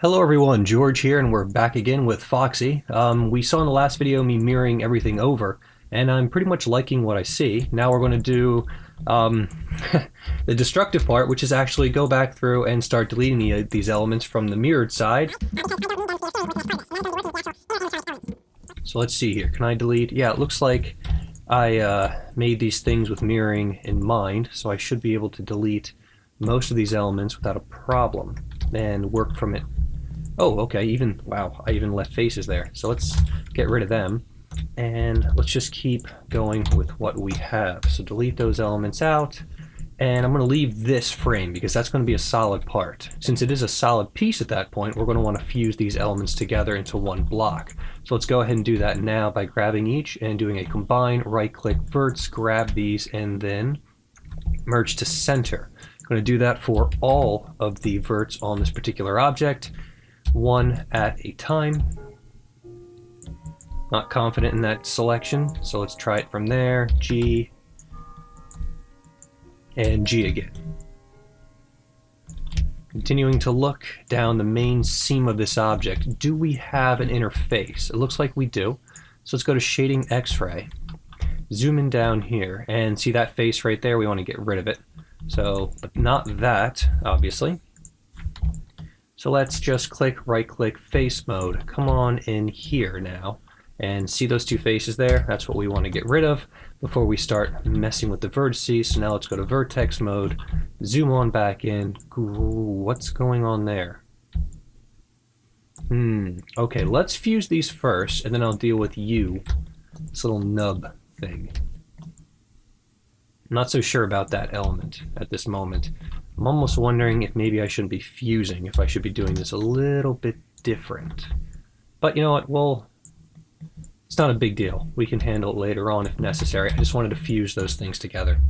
Hello everyone, George here, and we're back again with Foxy. We saw in the last video me mirroring everything over, and I'm pretty much liking what I see. Now we're going to do the destructive part, which is actually go back through and start deleting these elements from the mirrored side. So let's see here, can I delete? Yeah, it looks like I made these things with mirroring in mind, so I should be able to delete most of these elements without a problem and work from it. Oh, okay, wow, I even left faces there. So let's get rid of them, and let's just keep going with what we have. So delete those elements out, and I'm going to leave this frame because that's going to be a solid part. Since it is a solid piece at that point, we're going to want to fuse these elements together into one block. So let's go ahead and do that now by grabbing each and doing a combine, right-click, verts, grab these, and then merge to center. I'm going to do that for all of the verts on this particular object, one at a time. Not confident in that selection, so let's try it from there. G and G again. Continuing to look down the main seam of this object, do we have an interface? It looks like we do. So let's go to Shading X-Ray, zoom in down here, and see that face right there? We want to get rid of it. So, but not that, obviously. So let's just click, right-click, face mode. Come on in here now. And see those two faces there? That's what we want to get rid of before we start messing with the vertices. So now let's go to vertex mode, zoom on back in. Ooh, what's going on there? Okay, let's fuse these first, and then I'll deal with you. This little nub thing. I'm not so sure about that element at this moment. I'm almost wondering if maybe I shouldn't be fusing, if I should be doing this a little bit different. But you know what, well, it's not a big deal. We can handle it later on if necessary. I just wanted to fuse those things together.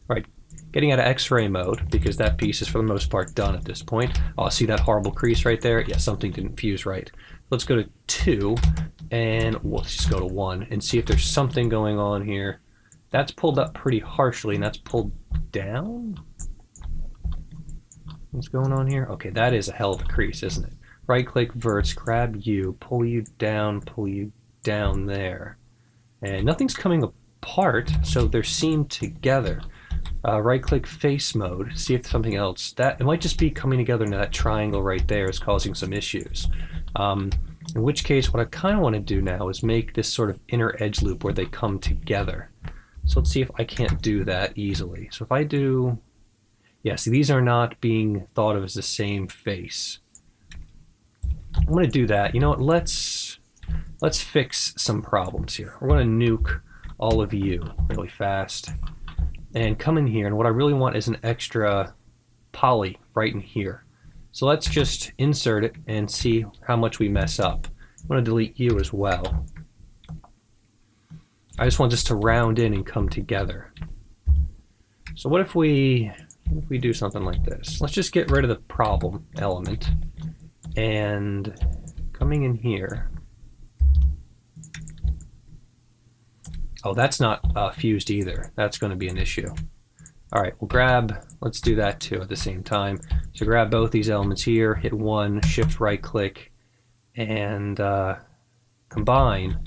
Alright, getting out of X-ray mode, because that piece is for the most part done at this point. Oh, see that horrible crease right there? Yeah, something didn't fuse right. Let's go to 2, and let's just go to 1, and see if there's something going on here. That's pulled up pretty harshly, and that's pulled down? What's going on here? Okay, that is a hell of a crease, isn't it? Right-click, verts, grab you, pull you down there. And nothing's coming apart, so they're seamed together. Right-click, face mode, see if something else. It might just be coming together, and that triangle right there is causing some issues. In which case, what I kind of want to do now is make this sort of inner edge loop where they come together. So let's see if I can't do that easily. So if I do... Yeah, see, these are not being thought of as the same face. I'm going to do that. You know what? Let's fix some problems here. We're going to nuke all of you really fast. And come in here, and what I really want is an extra poly right in here. So let's just insert it and see how much we mess up. I'm going to delete you as well. I just want this to round in and come together. So what if we do something like this? Let's just get rid of the problem element, and coming in here. Oh, that's not fused either. That's going to be an issue. Alright, let's do that too at the same time. So grab both these elements here, hit 1, shift right click, and combine,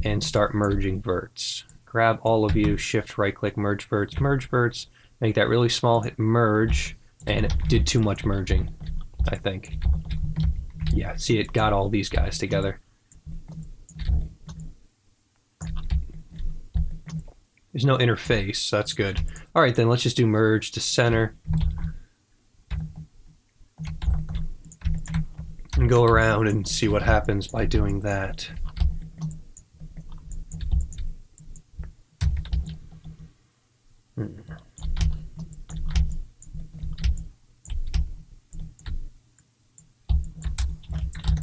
and start merging verts. Grab all of you, shift right click, merge verts, make that really small, hit merge, and it did too much merging, I think. Yeah, see, it got all these guys together. There's no interface, so that's good. Alright then, let's just do merge to center. And go around and see what happens by doing that.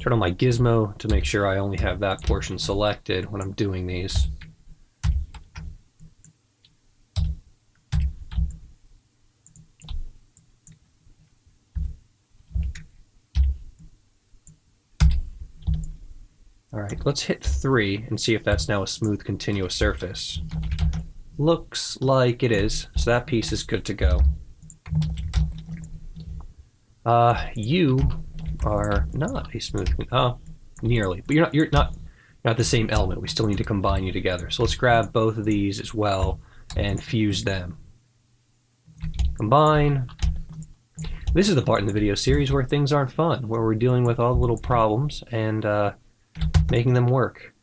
Turn on my gizmo to make sure I only have that portion selected when I'm doing these. Alright, let's hit 3 and see if that's now a smooth continuous surface. Looks like it is, so that piece is good to go. You are not a smooth. Oh, nearly, but you're not the same element. We still need to combine you together. So let's grab both of these as well and fuse them. Combine. This is the part in the video series where things aren't fun, where we're dealing with all the little problems and making them work.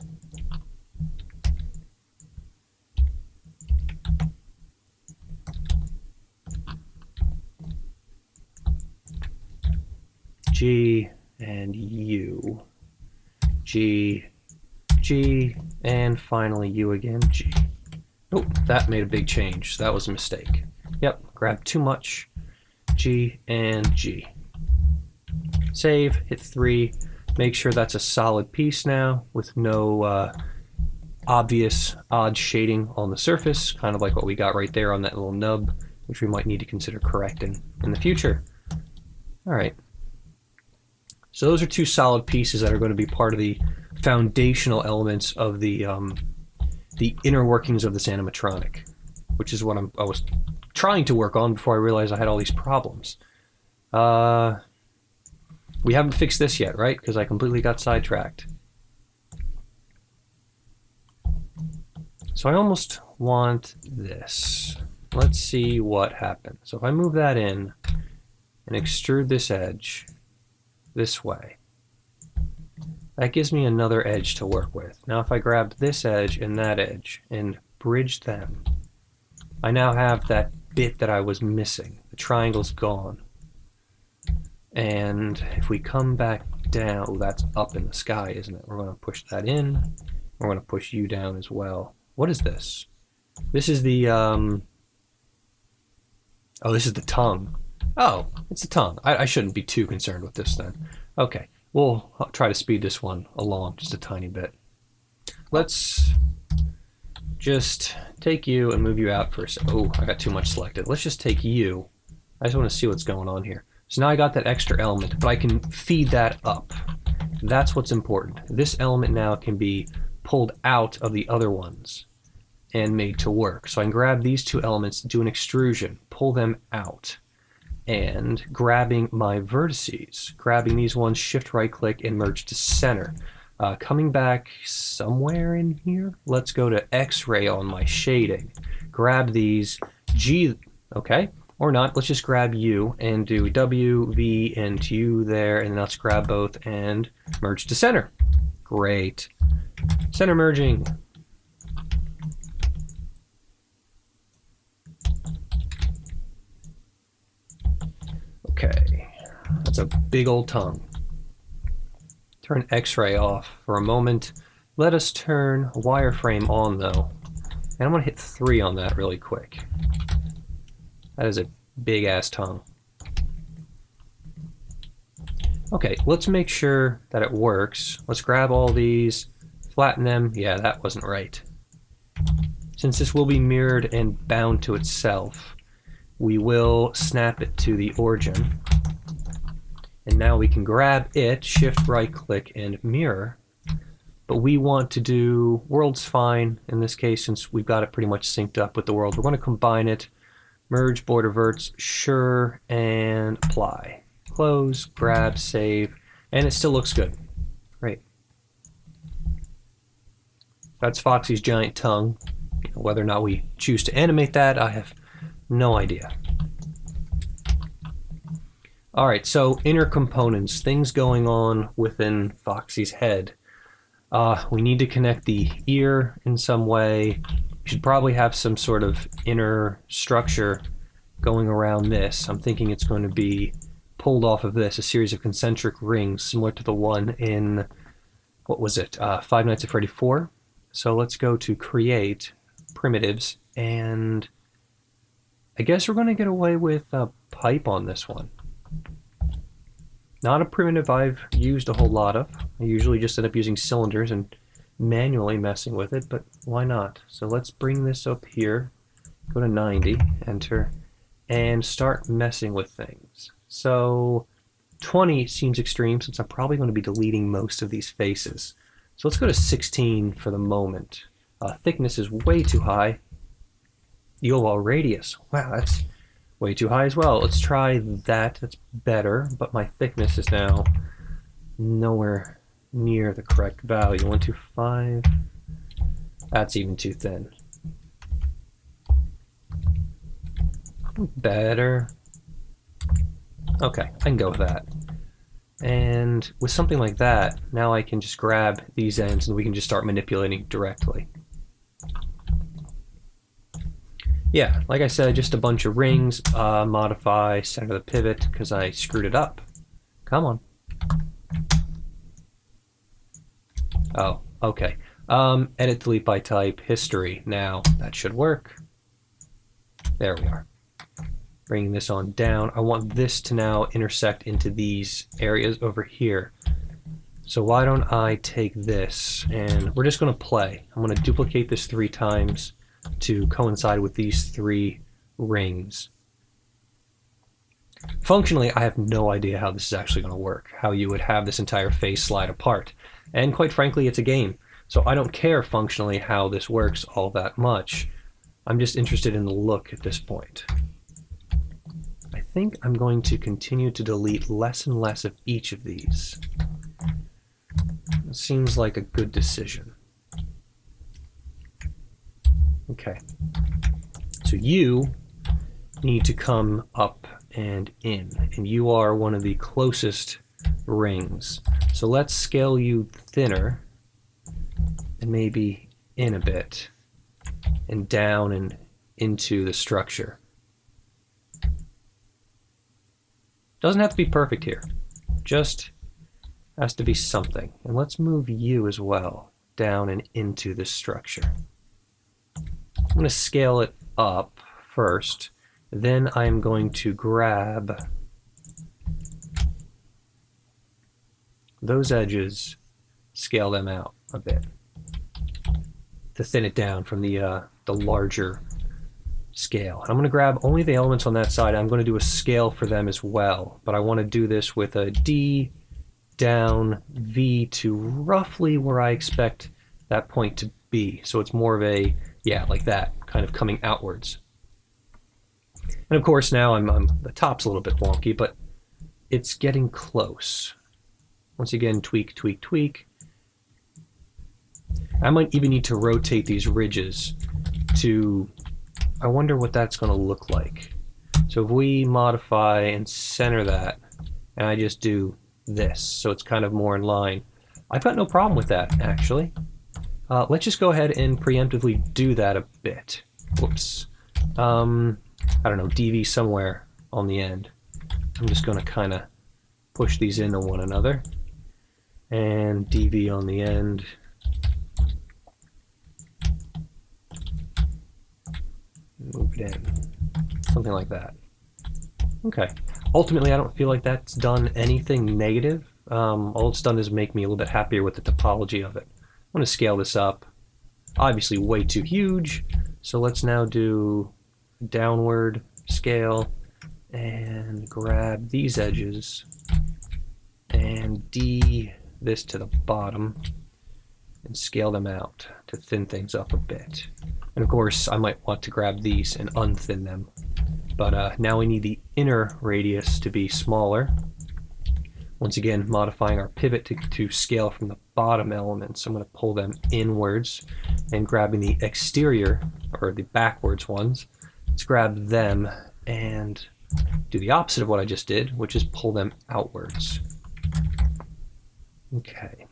G and U. G, G, and finally U again, G. Oh, that made a big change. That was a mistake. Yep, grab too much. G and G. Save, hit 3. Make sure that's a solid piece now with no obvious odd shading on the surface, kind of like what we got right there on that little nub, which we might need to consider correcting in the future. All right. So those are 2 solid pieces that are going to be part of the foundational elements of the inner workings of this animatronic, which is what I was trying to work on before I realized I had all these problems. We haven't fixed this yet, right? Because I completely got sidetracked. So I almost want this. Let's see what happens. So if I move that in and extrude this edge this way, that gives me another edge to work with. Now if I grab this edge and that edge and bridge them, I now have that bit that I was missing. The triangle's gone. And if we come back down, oh, that's up in the sky, isn't it? We're going to push that in. We're going to push you down as well. What is this? This is the, oh, this is the tongue. Oh, it's the tongue. I shouldn't be too concerned with this then. Okay, we'll try to speed this one along just a tiny bit. Let's just take you and move you out for a second. Oh, I got too much selected. Let's just take you. I just want to see what's going on here. So now I got that extra element, but I can feed that up. That's what's important. This element now can be pulled out of the other ones and made to work. So I can grab these 2 elements, do an extrusion, pull them out, and grabbing my vertices, grabbing these ones, shift right click and merge to center. Coming back somewhere in here, let's go to X-ray on my shading. Grab these, G, okay, or not, let's just grab U and do W, V, and U there, and then let's grab both and merge to center. Great. Center merging. Okay, that's a big old tongue. Turn X-ray off for a moment. Let us turn wireframe on though. And I'm gonna hit 3 on that really quick. That is a big ass tongue. Okay, let's make sure that it works. Let's grab all these, flatten them. Yeah, that wasn't right. Since this will be mirrored and bound to itself, we will snap it to the origin. And now we can grab it, shift right click and mirror. But we want to do world's fine in this case since we've got it pretty much synced up with the world. We're going to combine it, merge border verts, sure, and apply. Close, grab, save, and it still looks good. Great. That's Foxy's giant tongue. Whether or not we choose to animate that, I have no idea. All right, so inner components, things going on within Foxy's head. We need to connect the ear in some way. We should probably have some sort of inner structure going around this. I'm thinking it's going to be pulled off of this, a series of concentric rings similar to the one in, what was it, Five Nights at Freddy 4. So let's go to Create, Primitives, and I guess we're going to get away with a pipe on this one. Not a primitive I've used a whole lot of. I usually just end up using cylinders and manually messing with it, but why not? So let's bring this up here, go to 90, enter, and start messing with things. So 20 seems extreme since I'm probably going to be deleting most of these faces. So let's go to 16 for the moment. Thickness is way too high. The overall radius. Wow, that's way too high as well. Let's try that. That's better, but my thickness is now nowhere near the correct value. 125. That's even too thin. Better. Okay, I can go with that. And with something like that, now I can just grab these ends and we can just start manipulating directly. Yeah, like I said, just a bunch of rings, modify, center the pivot, because I screwed it up. Come on. Oh, okay. Edit, delete by type, history. Now, that should work. There we are. Bringing this on down. I want this to now intersect into these areas over here. So why don't I take this, and we're just going to play. I'm going to duplicate this 3 times to coincide with these 3 rings. Functionally, I have no idea how this is actually going to work, how you would have this entire face slide apart. And quite frankly, it's a game, so I don't care functionally how this works all that much. I'm just interested in the look at this point. I think I'm going to continue to delete less and less of each of these. It seems like a good decision. Okay, so you need to come up and in, and you are one of the closest rings. So let's scale you thinner, and maybe in a bit, and down and into the structure. Doesn't have to be perfect here, just has to be something. And let's move you as well, down and into this structure. I'm going to scale it up first, then I'm going to grab those edges, scale them out a bit to thin it down from the larger scale. I'm going to grab only the elements on that side. I'm going to do a scale for them as well, but I want to do this with a D down V to roughly where I expect that point to be. So it's more of a, yeah, like that, kind of coming outwards. And of course now the top's a little bit wonky, but it's getting close. Once again, tweak, tweak, tweak. I might even need to rotate these ridges to, I wonder what that's going to look like. So if we modify and center that, and I just do this, so it's kind of more in line, I've got no problem with that, actually. Let's just go ahead and preemptively do that a bit. Whoops. I don't know, DV somewhere on the end. I'm just going to kind of push these into one another. And DV on the end. Move it in. Something like that. Okay. Ultimately, I don't feel like that's done anything negative. All it's done is make me a little bit happier with the topology of it. I'm going to scale this up. Obviously way too huge. So let's now do downward scale and grab these edges and D this to the bottom and scale them out to thin things up a bit. And of course, I might want to grab these and unthin them. But now we need the inner radius to be smaller. Once again, modifying our pivot to scale from the bottom elements. I'm going to pull them inwards and grabbing the exterior, or the backwards ones. Let's grab them and do the opposite of what I just did, which is pull them outwards. Okay.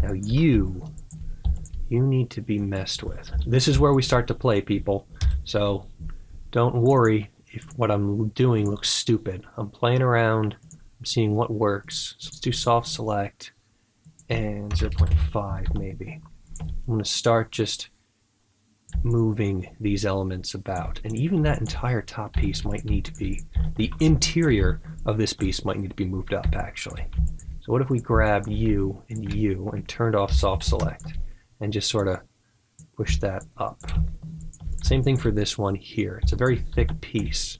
Now you need to be messed with. This is where we start to play, people. So don't worry if what I'm doing looks stupid. I'm playing around. I'm seeing what works. So let's do soft select and 0.5 maybe. I'm going to start just moving these elements about. And even that entire top piece might need to be, the interior of this piece might need to be moved up actually. So what if we grab you and turned off soft select and just sort of push that up. Same thing for this one here. It's a very thick piece.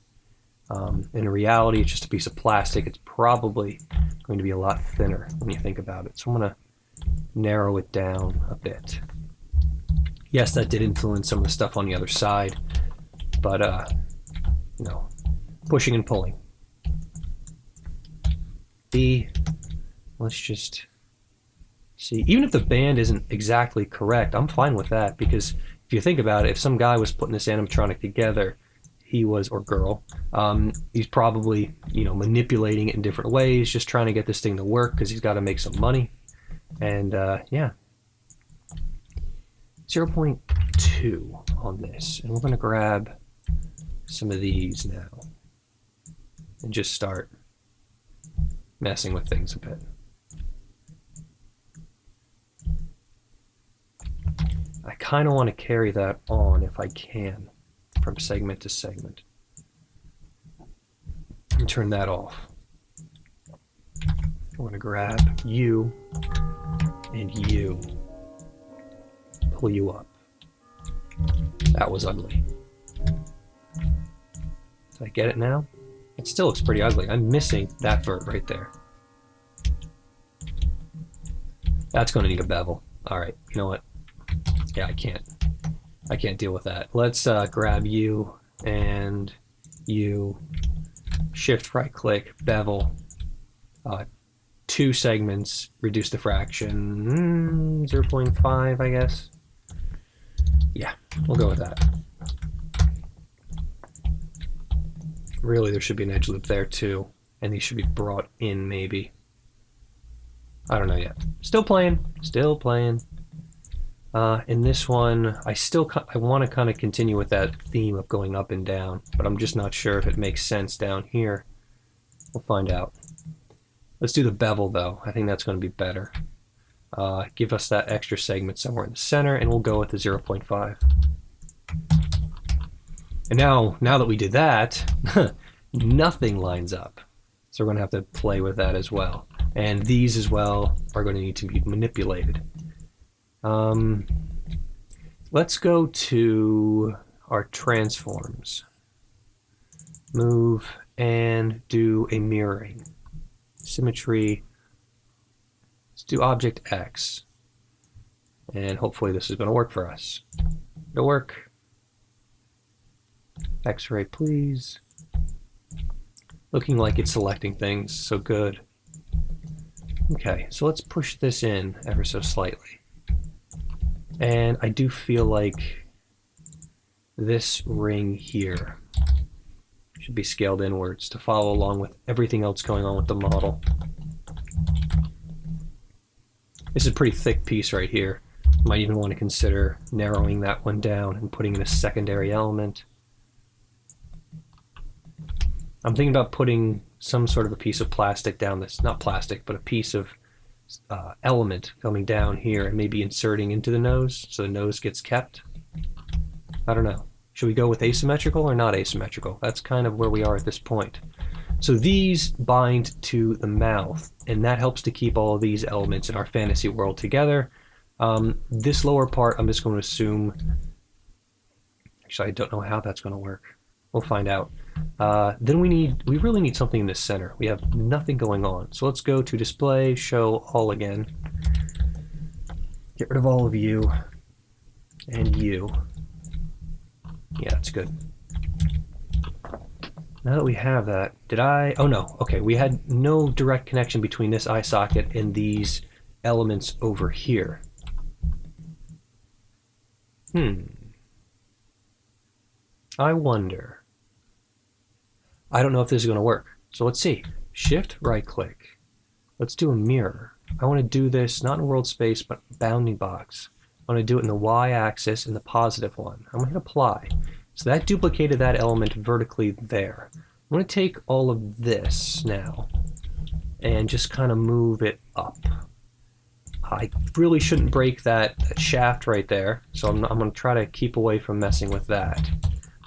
In reality, it's just a piece of plastic. It's probably going to be a lot thinner when you think about it. So I'm going to narrow it down a bit. Yes, that did influence some of the stuff on the other side, but no, pushing and pulling. Let's just see. Even if the band isn't exactly correct, I'm fine with that, because if you think about it, if some guy was putting this animatronic together, he was, or girl, he's probably, manipulating it in different ways, just trying to get this thing to work because he's got to make some money. And yeah, 0.2 on this. And we're going to grab some of these now and just start messing with things a bit. I kind of want to carry that on if I can, from segment to segment. And turn that off. I'm going to grab you and you. Pull you up. That was ugly. Did I get it now? It still looks pretty ugly. I'm missing that vert right there. That's going to need a bevel. All right, you know what? Yeah, I can't deal with that. Let's grab you and you. Shift right click, bevel. 2 segments, reduce the fraction. 0.5, I guess. Yeah, we'll go with that. Really, there should be an edge loop there too, and these should be brought in maybe. I don't know yet. Still playing. In this one, I want to kind of continue with that theme of going up and down, but I'm just not sure if it makes sense down here. We'll find out. Let's do the bevel though. I think that's going to be better. Give us that extra segment somewhere in the center, and we'll go with the 0.5. And now that we did that, nothing lines up. So we're going to have to play with that as well. And these as well are going to need to be manipulated. Let's go to our transforms. Move and do a mirroring. Symmetry. Let's do object X. And hopefully this is going to work for us. It'll work. X-ray, please. Looking like it's selecting things, so good. Okay, so let's push this in ever so slightly. And I do feel like this ring here should be scaled inwards to follow along with everything else going on with the model. This is a pretty thick piece right here. Might even want to consider narrowing that one down and putting in a secondary element. I'm thinking about putting some sort of a piece of plastic down this, not plastic, but a piece of element coming down here and maybe inserting into the nose so the nose gets kept. I don't know. Should we go with asymmetrical or not asymmetrical? That's kind of where we are at this point. So these bind to the mouth, and that helps to keep all of these elements in our fantasy world together. This lower part, I'm just going to assume... Actually, I don't know how that's going to work. We'll find out. Then we really need something in the center. We have nothing going on. So let's go to display, show all again. Get rid of all of you and you. Yeah, that's good. Now that we have that, oh no, okay, we had no direct connection between this eye socket and these elements over here. I wonder. I don't know if this is going to work. So let's see. Shift, right click. Let's do a mirror. I want to do this not in world space, but bounding box. I want to do it in the y-axis in the positive one. I'm going to hit apply. So that duplicated that element vertically there. I'm going to take all of this now and just kind of move it up. I really shouldn't break that shaft right there, so I'm going to try to keep away from messing with that.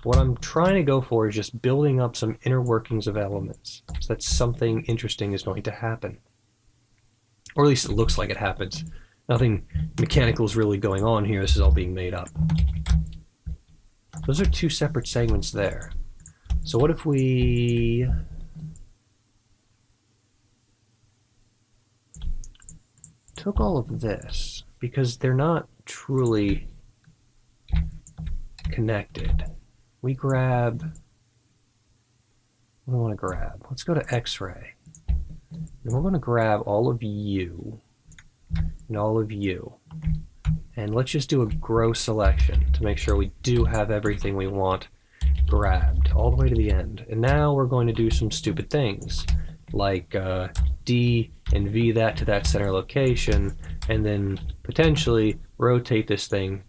What I'm trying to go for is just building up some inner workings of elements, so that something interesting is going to happen. Or at least it looks like it happens. Nothing mechanical is really going on here, this is all being made up. Those are 2 separate segments there. So what if we... took all of this, because they're not truly connected. We grab... What do I want to grab? Let's go to X-ray. And we're going to grab all of you. And all of you. And let's just do a grow selection to make sure we do have everything we want grabbed all the way to the end. And now we're going to do some stupid things like D and V that to that center location, and then potentially rotate this thing.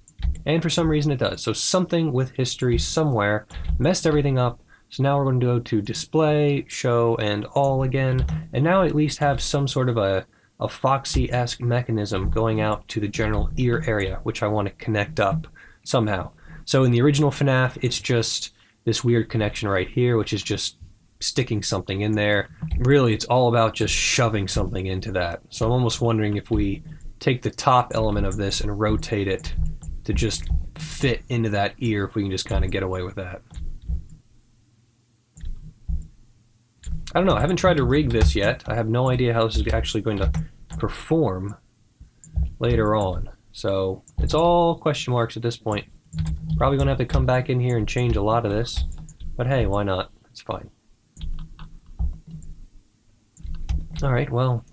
And for some reason it does. So something with history somewhere messed everything up. So now we're going to go to display, show, and all again. And now at least have some sort of a Foxy-esque mechanism going out to the general ear area, which I want to connect up somehow. So in the original FNAF, it's just this weird connection right here, which is just sticking something in there. Really, it's all about just shoving something into that. So I'm almost wondering if we take the top element of this and rotate it to just fit into that ear, if we can just kind of get away with that. I don't know, I haven't tried to rig this yet. I have no idea how this is actually going to perform later on. So it's all question marks at this point. Probably going to have to come back in here and change a lot of this. But hey, why not? It's fine. Alright, well.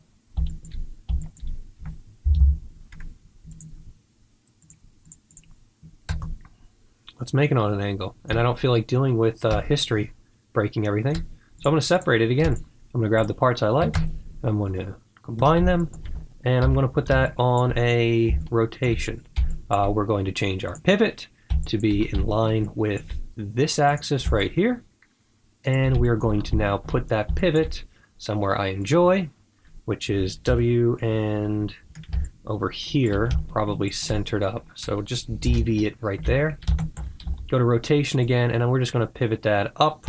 Let's make it on an angle. And I don't feel like dealing with history breaking everything. So I'm going to separate it again. I'm going to grab the parts I like. I'm going to combine them. And I'm going to put that on a rotation. We're going to change our pivot to be in line with this axis right here. And we are going to now put that pivot somewhere I enjoy, which is W, and over here, probably centered up. So just DV it right there. Go to rotation again, and then we're just going to pivot that up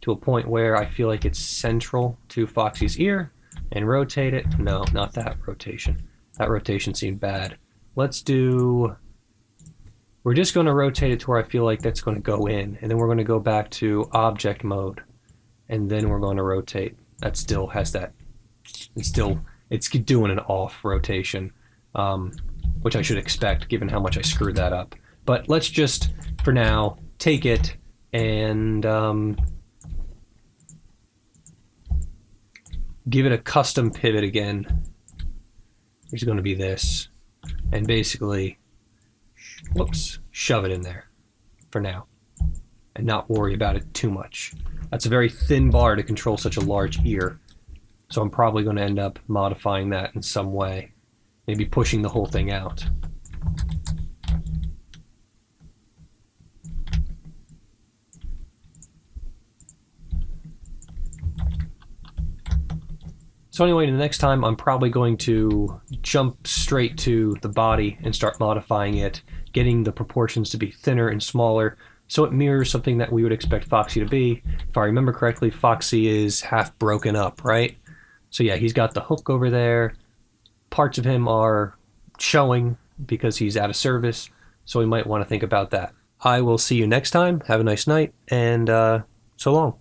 to a point where I feel like it's central to Foxy's ear, and rotate it. No, not that rotation. That rotation seemed bad. Let's do... We're just going to rotate it to where I feel like that's going to go in, and then we're going to go back to object mode, and then we're going to rotate. That still has that... It's doing an off rotation, which I should expect given how much I screwed that up. But let's just, for now, take it and give it a custom pivot again. There's going to be this, and basically, whoops, shove it in there for now, and not worry about it too much. That's a very thin bar to control such a large ear, so I'm probably going to end up modifying that in some way, maybe pushing the whole thing out. So anyway, the next time I'm probably going to jump straight to the body and start modifying it, getting the proportions to be thinner and smaller, so it mirrors something that we would expect Foxy to be. If I remember correctly, Foxy is half broken up, right? So yeah, he's got the hook over there. Parts of him are showing because he's out of service, so we might want to think about that. I will see you next time. Have a nice night, and so long.